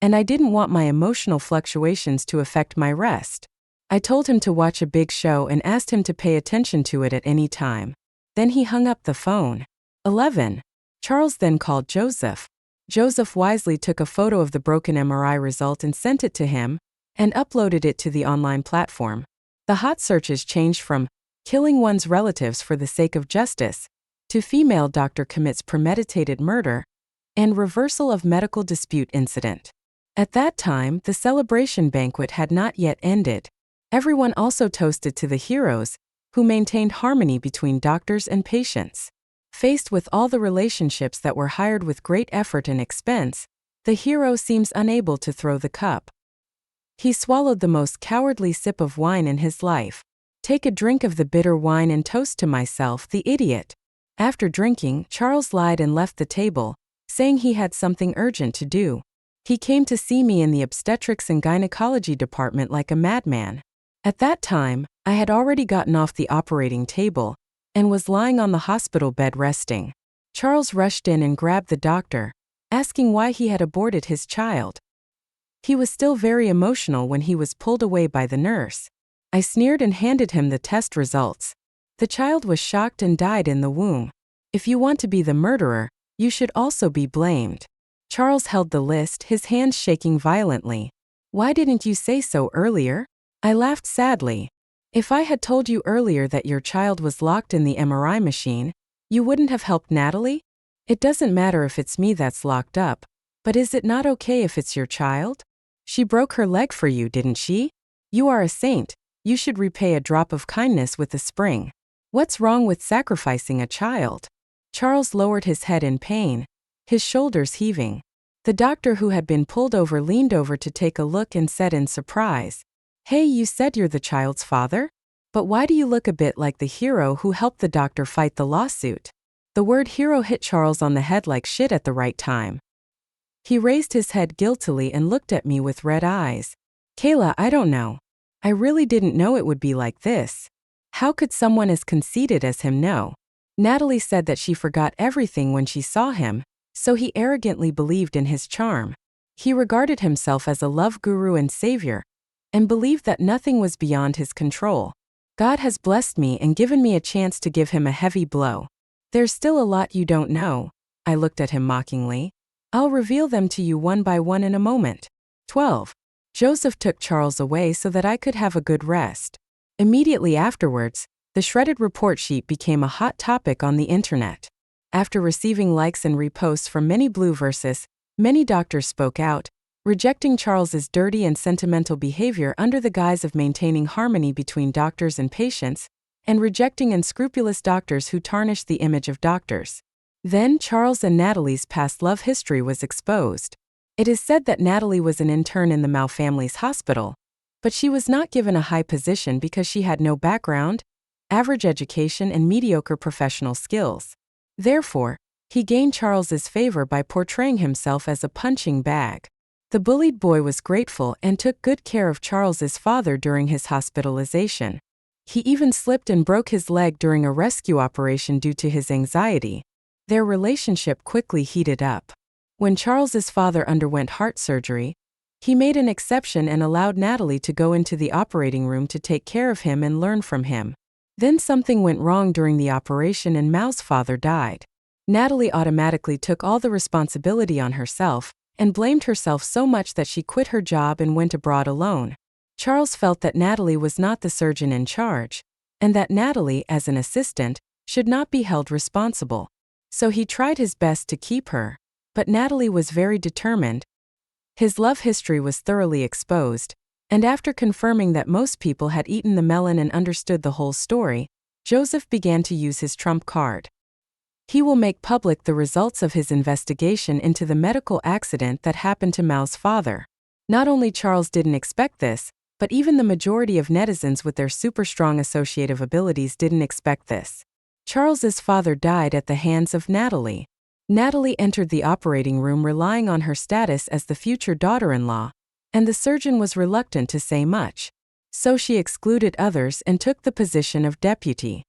and I didn't want my emotional fluctuations to affect my rest. I told him to watch a big show and asked him to pay attention to it at any time. Then he hung up the phone. 11. Charles then called Joseph. Joseph wisely took a photo of the broken MRI result and sent it to him, and uploaded it to the online platform. The hot searches changed from killing one's relatives for the sake of justice to female doctor commits premeditated murder and reversal of medical dispute incident. At that time, the celebration banquet had not yet ended. Everyone also toasted to the heroes, who maintained harmony between doctors and patients. Faced with all the relationships that were hired with great effort and expense, the hero seems unable to throw the cup. He swallowed the most cowardly sip of wine in his life. Take a drink of the bitter wine and toast to myself, the idiot. After drinking, Charles lied and left the table, saying he had something urgent to do. He came to see me in the obstetrics and gynecology department like a madman. At that time, I had already gotten off the operating table and was lying on the hospital bed resting. Charles rushed in and grabbed the doctor, asking why he had aborted his child. He was still very emotional when he was pulled away by the nurse. I sneered and handed him the test results. The child was shocked and died in the womb. If you want to be the murderer, you should also be blamed. Charles held the list, his hands shaking violently. Why didn't you say so earlier? I laughed sadly. If I had told you earlier that your child was locked in the MRI machine, you wouldn't have helped Natalie? It doesn't matter if it's me that's locked up, but is it not okay if it's your child? She broke her leg for you, didn't she? You are a saint. You should repay a drop of kindness with a spring. What's wrong with sacrificing a child? Charles lowered his head in pain, his shoulders heaving. The doctor who had been pulled over leaned over to take a look and said in surprise, Hey, you said you're the child's father? But why do you look a bit like the hero who helped the doctor fight the lawsuit? The word hero hit Charles on the head like shit at the right time. He raised his head guiltily and looked at me with red eyes. Kayla, I don't know. I really didn't know it would be like this. How could someone as conceited as him know? Natalie said that she forgot everything when she saw him, so he arrogantly believed in his charm. He regarded himself as a love guru and savior, and believed that nothing was beyond his control. God has blessed me and given me a chance to give him a heavy blow. There's still a lot you don't know. I looked at him mockingly. I'll reveal them to you one by one in a moment. 12. Joseph took Charles away so that I could have a good rest. Immediately afterwards, the shredded report sheet became a hot topic on the internet. After receiving likes and reposts from many blue verses, many doctors spoke out, rejecting Charles's dirty and sentimental behavior under the guise of maintaining harmony between doctors and patients, and rejecting unscrupulous doctors who tarnished the image of doctors. Then Charles and Natalie's past love history was exposed. It is said that Natalie was an intern in the Mao family's hospital, but she was not given a high position because she had no background, average education, and mediocre professional skills. Therefore, he gained Charles's favor by portraying himself as a punching bag. The bullied boy was grateful and took good care of Charles's father during his hospitalization. He even slipped and broke his leg during a rescue operation due to his anxiety. Their relationship quickly heated up. When Charles's father underwent heart surgery, he made an exception and allowed Natalie to go into the operating room to take care of him and learn from him. Then something went wrong during the operation and Mao's father died. Natalie automatically took all the responsibility on herself and blamed herself so much that she quit her job and went abroad alone. Charles felt that Natalie was not the surgeon in charge, and that Natalie, as an assistant, should not be held responsible. So he tried his best to keep her, but Natalie was very determined. His love history was thoroughly exposed, and after confirming that most people had eaten the melon and understood the whole story, Joseph began to use his trump card. He will make public the results of his investigation into the medical accident that happened to Mao's father. Not only Charles didn't expect this, but even the majority of netizens with their super strong associative abilities didn't expect this. Charles's father died at the hands of Natalie. Natalie entered the operating room relying on her status as the future daughter-in-law, and the surgeon was reluctant to say much. So she excluded others and took the position of deputy.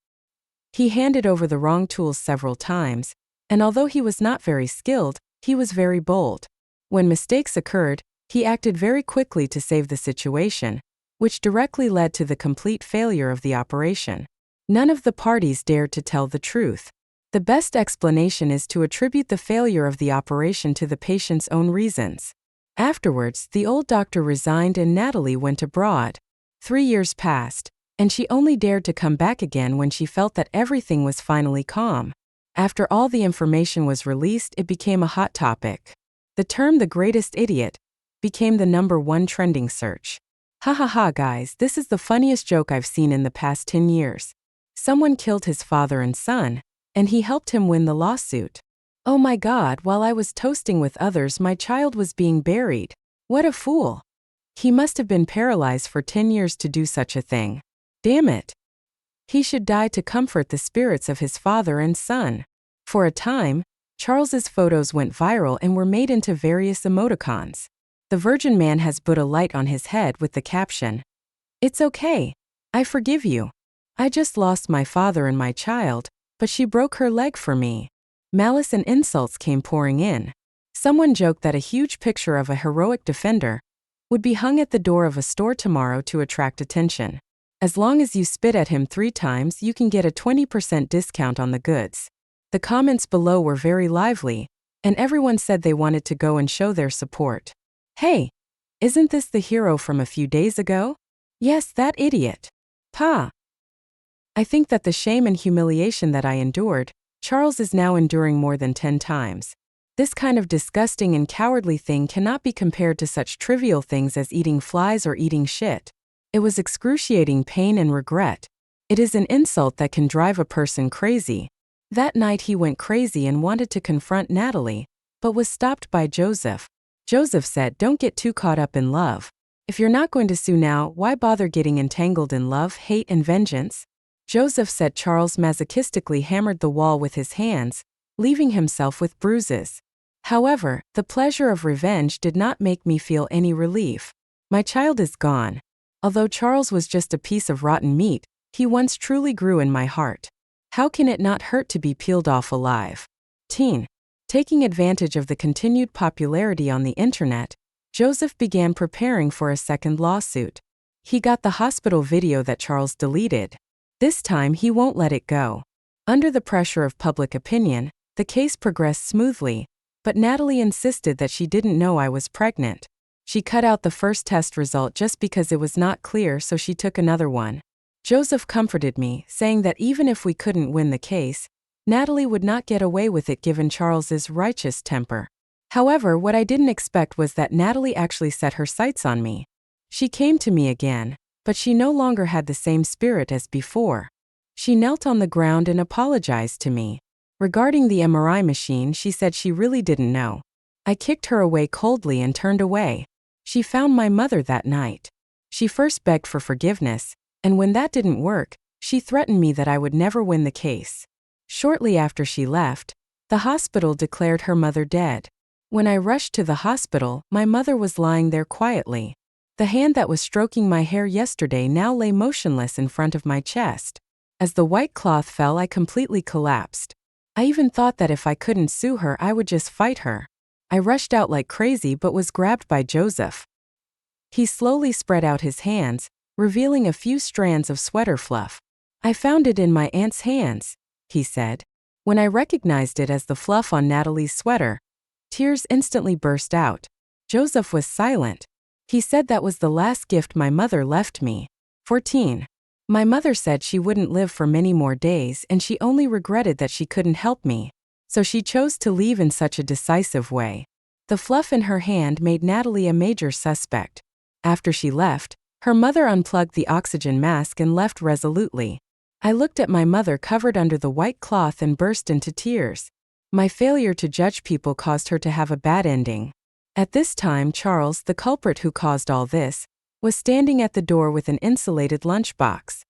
He handed over the wrong tools several times, and although he was not very skilled, he was very bold. When mistakes occurred, he acted very quickly to save the situation, which directly led to the complete failure of the operation. None of the parties dared to tell the truth. The best explanation is to attribute the failure of the operation to the patient's own reasons. Afterwards, the old doctor resigned and Natalie went abroad. 3 years passed, and she only dared to come back again when she felt that everything was finally calm. After all the information was released, it became a hot topic. The term "the greatest idiot" became the #1 trending search. Ha ha ha guys, this is the funniest joke I've seen in the past 10 years. Someone killed his father and son, and he helped him win the lawsuit. Oh my god, while I was toasting with others, my child was being buried. What a fool. He must have been paralyzed for 10 years to do such a thing. Damn it. He should die to comfort the spirits of his father and son. For a time, Charles's photos went viral and were made into various emoticons. The Virgin Man has put a light on his head with the caption, "It's okay. I forgive you. I just lost my father and my child, but she broke her leg for me." Malice and insults came pouring in. Someone joked that a huge picture of a heroic defender would be hung at the door of a store tomorrow to attract attention. As long as you spit at him 3 times, you can get a 20% discount on the goods. The comments below were very lively, and everyone said they wanted to go and show their support. Hey, isn't this the hero from a few days ago? Yes, that idiot. Pa. I think that the shame and humiliation that I endured, Charles is now enduring more than 10 times. This kind of disgusting and cowardly thing cannot be compared to such trivial things as eating flies or eating shit. It was excruciating pain and regret. It is an insult that can drive a person crazy. That night he went crazy and wanted to confront Natalie, but was stopped by Joseph. Joseph said, "Don't get too caught up in love. If you're not going to sue now, why bother getting entangled in love, hate, and vengeance?" Joseph said Charles masochistically hammered the wall with his hands, leaving himself with bruises. However, the pleasure of revenge did not make me feel any relief. My child is gone. Although Charles was just a piece of rotten meat, he once truly grew in my heart. How can it not hurt to be peeled off alive? Taking advantage of the continued popularity on the internet, Joseph began preparing for a second lawsuit. He got the hospital video that Charles deleted. This time he won't let it go. Under the pressure of public opinion, the case progressed smoothly, but Natalie insisted that she didn't know I was pregnant. She cut out the first test result just because it was not clear, so she took another one. Joseph comforted me, saying that even if we couldn't win the case, Natalie would not get away with it given Charles's righteous temper. However, what I didn't expect was that Natalie actually set her sights on me. She came to me again, but she no longer had the same spirit as before. She knelt on the ground and apologized to me. Regarding the MRI machine, she said she really didn't know. I kicked her away coldly and turned away. She found my mother that night. She first begged for forgiveness, and when that didn't work, she threatened me that I would never win the case. Shortly after she left, the hospital declared her mother dead. When I rushed to the hospital, my mother was lying there quietly. The hand that was stroking my hair yesterday now lay motionless in front of my chest. As the white cloth fell, I completely collapsed. I even thought that if I couldn't sue her, I would just fight her. I rushed out like crazy but was grabbed by Joseph. He slowly spread out his hands, revealing a few strands of sweater fluff. I found it in my aunt's hands, he said. When I recognized it as the fluff on Natalie's sweater, tears instantly burst out. Joseph was silent. He said that was the last gift my mother left me. 14. My mother said she wouldn't live for many more days and she only regretted that she couldn't help me. So she chose to leave in such a decisive way. The fluff in her hand made Natalie a major suspect. After she left, her mother unplugged the oxygen mask and left resolutely. I looked at my mother covered under the white cloth and burst into tears. My failure to judge people caused her to have a bad ending. At this time, Charles, the culprit who caused all this, was standing at the door with an insulated lunchbox.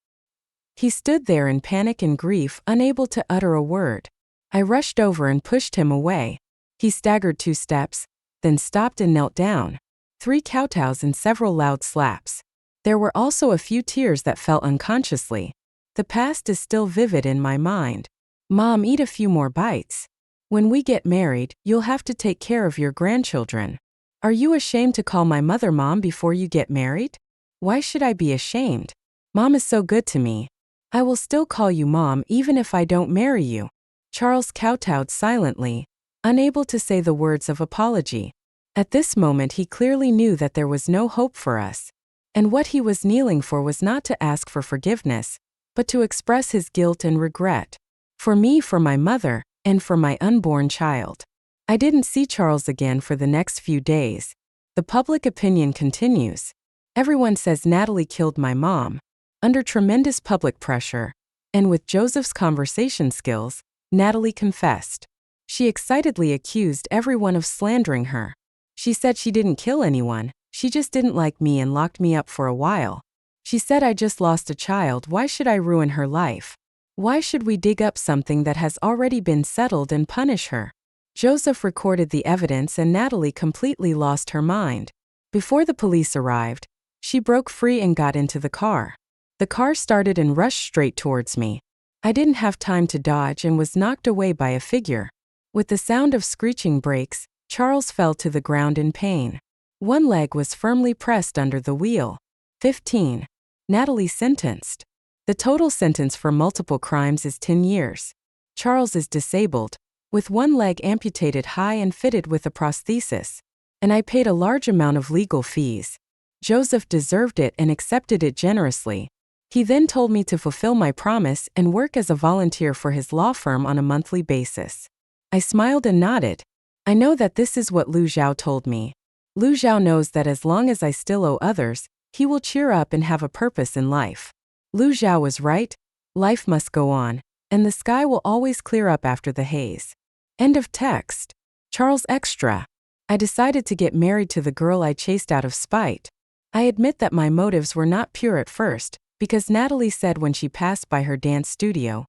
He stood there in panic and grief, unable to utter a word. I rushed over and pushed him away. He staggered 2 steps, then stopped and knelt down. 3 kowtows and several loud slaps. There were also a few tears that fell unconsciously. The past is still vivid in my mind. Mom, eat a few more bites. When we get married, you'll have to take care of your grandchildren. Are you ashamed to call my mother Mom before you get married? Why should I be ashamed? Mom is so good to me. I will still call you Mom even if I don't marry you. Charles kowtowed silently, unable to say the words of apology. At this moment he clearly knew that there was no hope for us. And what he was kneeling for was not to ask for forgiveness, but to express his guilt and regret. For me, for my mother, and for my unborn child. I didn't see Charles again for the next few days. The public opinion continues. Everyone says Natalie killed my mom. Under tremendous public pressure, and with Joseph's conversation skills, Natalie confessed. She excitedly accused everyone of slandering her. She said she didn't kill anyone, she just didn't like me and locked me up for a while. She said I just lost a child, why should I ruin her life? Why should we dig up something that has already been settled and punish her? Joseph recorded the evidence and Natalie completely lost her mind. Before the police arrived, she broke free and got into the car. The car started and rushed straight towards me. I didn't have time to dodge and was knocked away by a figure. With the sound of screeching brakes, Charles fell to the ground in pain. One leg was firmly pressed under the wheel. 15. Natalie sentenced. The total sentence for multiple crimes is 10 years. Charles is disabled, with one leg amputated high and fitted with a prosthesis. And I paid a large amount of legal fees. Joseph deserved it and accepted it generously. He then told me to fulfill my promise and work as a volunteer for his law firm on a monthly basis. I smiled and nodded. I know that this is what Lu Zhao told me. Lu Zhao knows that as long as I still owe others, he will cheer up and have a purpose in life. Lu Zhao was right, life must go on, and the sky will always clear up after the haze. End of text. Charles Extra. I decided to get married to the girl I chased out of spite. I admit that my motives were not pure at first, because Natalie said when she passed by her dance studio,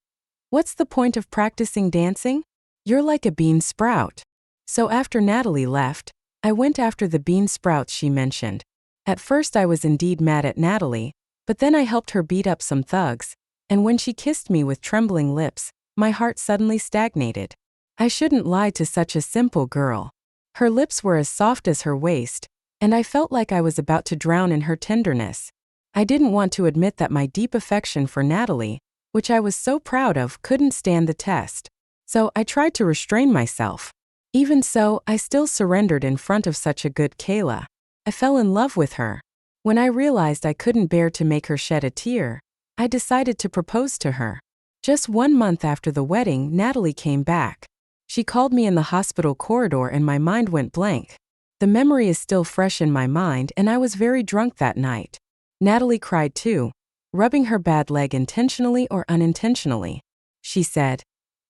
"What's the point of practicing dancing? You're like a bean sprout." So after Natalie left, I went after the bean sprouts she mentioned. At first I was indeed mad at Natalie, but then I helped her beat up some thugs, and when she kissed me with trembling lips, my heart suddenly stagnated. I shouldn't lie to such a simple girl. Her lips were as soft as her waist, and I felt like I was about to drown in her tenderness. I didn't want to admit that my deep affection for Natalie, which I was so proud of, couldn't stand the test. So I tried to restrain myself. Even so, I still surrendered in front of such a good Kayla. I fell in love with her. When I realized I couldn't bear to make her shed a tear, I decided to propose to her. Just 1 month after the wedding, Natalie came back. She called me in the hospital corridor and my mind went blank. The memory is still fresh in my mind and I was very drunk that night. Natalie cried too, rubbing her bad leg intentionally or unintentionally. She said,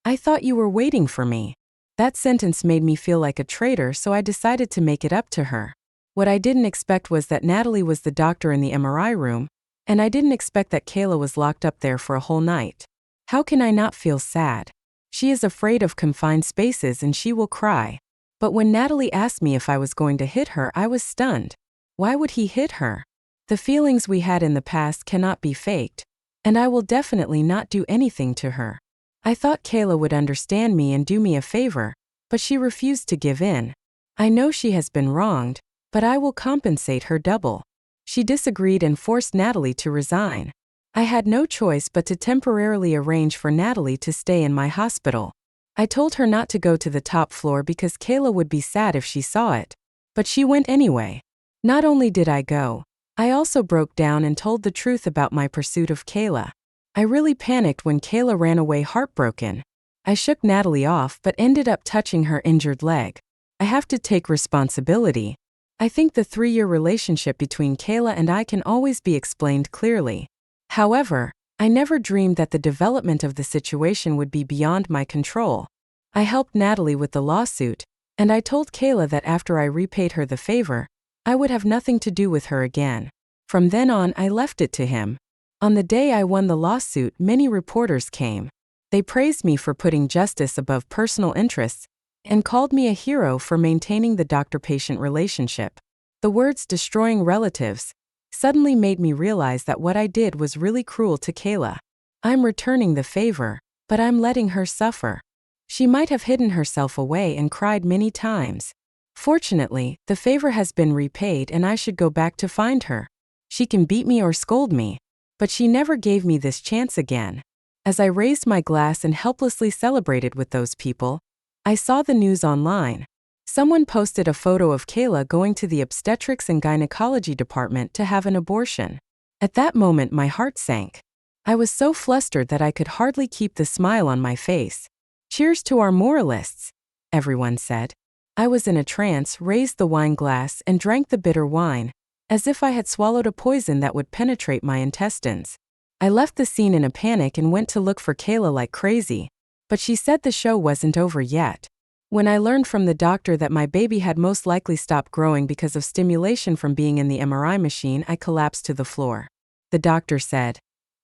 "I thought you were waiting for me." That sentence made me feel like a traitor, so I decided to make it up to her. What I didn't expect was that Natalie was the doctor in the MRI room, and I didn't expect that Kayla was locked up there for a whole night. How can I not feel sad? She is afraid of confined spaces and she will cry. But when Natalie asked me if I was going to hit her, I was stunned. Why would he hit her? The feelings we had in the past cannot be faked, and I will definitely not do anything to her. I thought Kayla would understand me and do me a favor, but she refused to give in. I know she has been wronged, but I will compensate her double. She disagreed and forced Natalie to resign. I had no choice but to temporarily arrange for Natalie to stay in my hospital. I told her not to go to the top floor because Kayla would be sad if she saw it. But she went anyway. Not only did I go, I also broke down and told the truth about my pursuit of Kayla. I really panicked when Kayla ran away heartbroken. I shook Natalie off but ended up touching her injured leg. I have to take responsibility. I think the 3-year relationship between Kayla and I can always be explained clearly. However, I never dreamed that the development of the situation would be beyond my control. I helped Natalie with the lawsuit, and I told Kayla that after I repaid her the favor, I would have nothing to do with her again. From then on, I left it to him. On the day I won the lawsuit, many reporters came. They praised me for putting justice above personal interests and called me a hero for maintaining the doctor-patient relationship. The words "destroying relatives" suddenly made me realize that what I did was really cruel to Kayla. I'm returning the favor, but I'm letting her suffer. She might have hidden herself away and cried many times. Fortunately, the favor has been repaid and I should go back to find her. She can beat me or scold me, but she never gave me this chance again. As I raised my glass and helplessly celebrated with those people, I saw the news online. Someone posted a photo of Kayla going to the obstetrics and gynecology department to have an abortion. At that moment, my heart sank. I was so flustered that I could hardly keep the smile on my face. "Cheers to our moralists," everyone said. I was in a trance, raised the wine glass, and drank the bitter wine, as if I had swallowed a poison that would penetrate my intestines. I left the scene in a panic and went to look for Kayla like crazy, but she said the show wasn't over yet. When I learned from the doctor that my baby had most likely stopped growing because of stimulation from being in the MRI machine, I collapsed to the floor. The doctor said,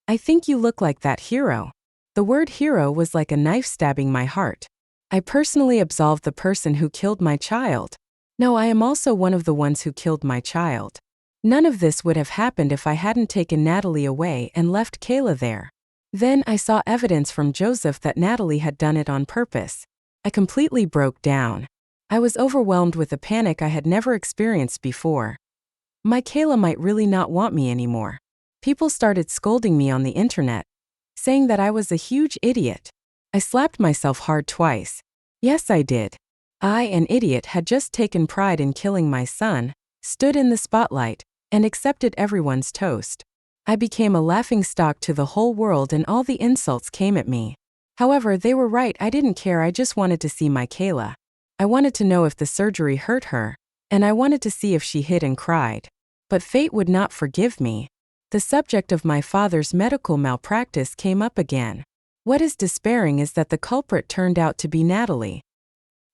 "I think you look like that hero." The word hero was like a knife stabbing my heart. I personally absolved the person who killed my child. No, I am also one of the ones who killed my child. None of this would have happened if I hadn't taken Natalie away and left Kayla there. Then I saw evidence from Joseph that Natalie had done it on purpose. I completely broke down. I was overwhelmed with a panic I had never experienced before. My Kayla might really not want me anymore. People started scolding me on the internet, saying that I was a huge idiot. I slapped myself hard twice. Yes, I did. I, an idiot, had just taken pride in killing my son, stood in the spotlight, and accepted everyone's toast. I became a laughingstock to the whole world and all the insults came at me. However, they were right, I didn't care, I just wanted to see my Kayla. I wanted to know if the surgery hurt her, and I wanted to see if she hid and cried. But fate would not forgive me. The subject of my father's medical malpractice came up again. What is despairing is that the culprit turned out to be Natalie.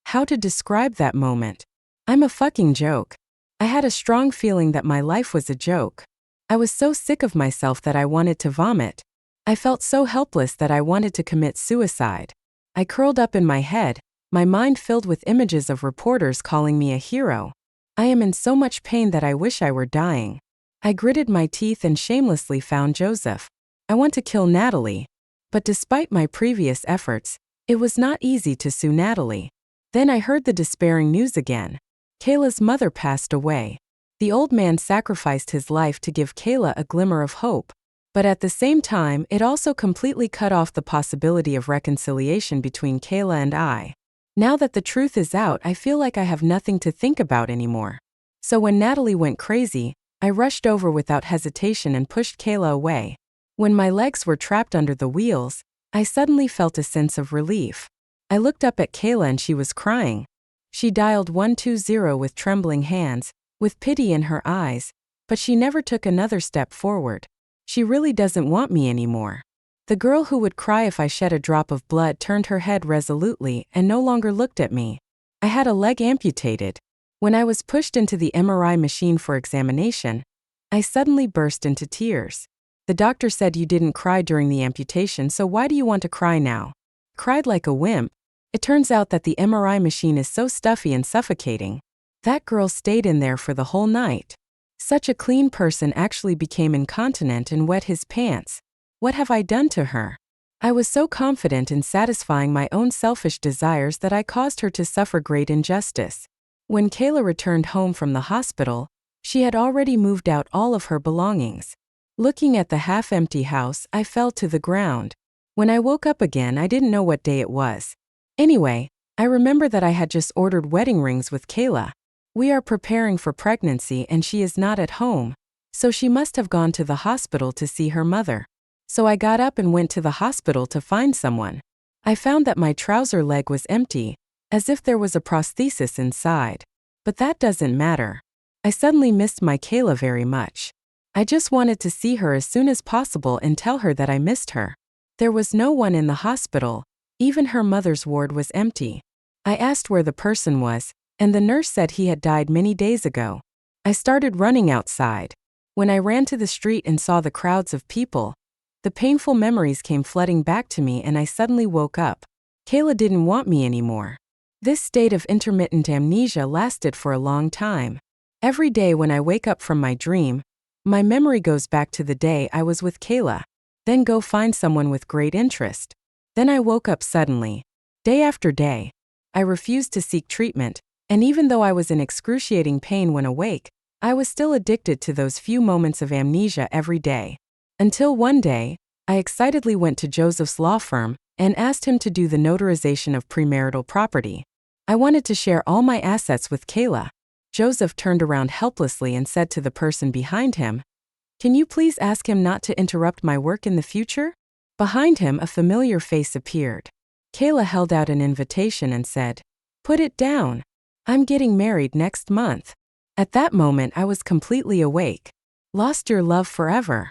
How to describe that moment? I'm a fucking joke. I had a strong feeling that my life was a joke. I was so sick of myself that I wanted to vomit. I felt so helpless that I wanted to commit suicide. I curled up in my head, my mind filled with images of reporters calling me a hero. I am in so much pain that I wish I were dying. I gritted my teeth and shamelessly found Joseph. I want to kill Natalie. But despite my previous efforts, it was not easy to sue Natalie. Then I heard the despairing news again. Kayla's mother passed away. The old man sacrificed his life to give Kayla a glimmer of hope. But at the same time, it also completely cut off the possibility of reconciliation between Kayla and I. Now that the truth is out, I feel like I have nothing to think about anymore. So when Natalie went crazy, I rushed over without hesitation and pushed Kayla away. When my legs were trapped under the wheels, I suddenly felt a sense of relief. I looked up at Kayla and she was crying. She dialed 120 with trembling hands, with pity in her eyes, but she never took another step forward. She really doesn't want me anymore. The girl who would cry if I shed a drop of blood turned her head resolutely and no longer looked at me. I had a leg amputated. When I was pushed into the MRI machine for examination, I suddenly burst into tears. The doctor said, "You didn't cry during the amputation, so why do you want to cry now?" Cried like a wimp. It turns out that the MRI machine is so stuffy and suffocating. That girl stayed in there for the whole night. Such a clean person actually became incontinent and wet his pants. What have I done to her? I was so confident in satisfying my own selfish desires that I caused her to suffer great injustice. When Kayla returned home from the hospital, she had already moved out all of her belongings. Looking at the half-empty house, I fell to the ground. When I woke up again, I didn't know what day it was. Anyway, I remember that I had just ordered wedding rings with Kayla. We are preparing for pregnancy and she is not at home, so she must have gone to the hospital to see her mother. So I got up and went to the hospital to find someone. I found that my trouser leg was empty, as if there was a prosthesis inside. But that doesn't matter. I suddenly missed my Kayla very much. I just wanted to see her as soon as possible and tell her that I missed her. There was no one in the hospital, even her mother's ward was empty. I asked where the person was, and the nurse said he had died many days ago. I started running outside. When I ran to the street and saw the crowds of people, the painful memories came flooding back to me and I suddenly woke up. Kayla didn't want me anymore. This state of intermittent amnesia lasted for a long time. Every day when I wake up from my dream, my memory goes back to the day I was with Kayla. Then go find someone with great interest. Then I woke up suddenly. Day after day. I refused to seek treatment, and even though I was in excruciating pain when awake, I was still addicted to those few moments of amnesia every day. Until one day, I excitedly went to Joseph's law firm and asked him to do the notarization of premarital property. I wanted to share all my assets with Kayla. Joseph turned around helplessly and said to the person behind him, "Can you please ask him not to interrupt my work in the future?" Behind him, a familiar face appeared. Kayla held out an invitation and said, "Put it down. I'm getting married next month." At that moment, I was completely awake. Lost your love forever.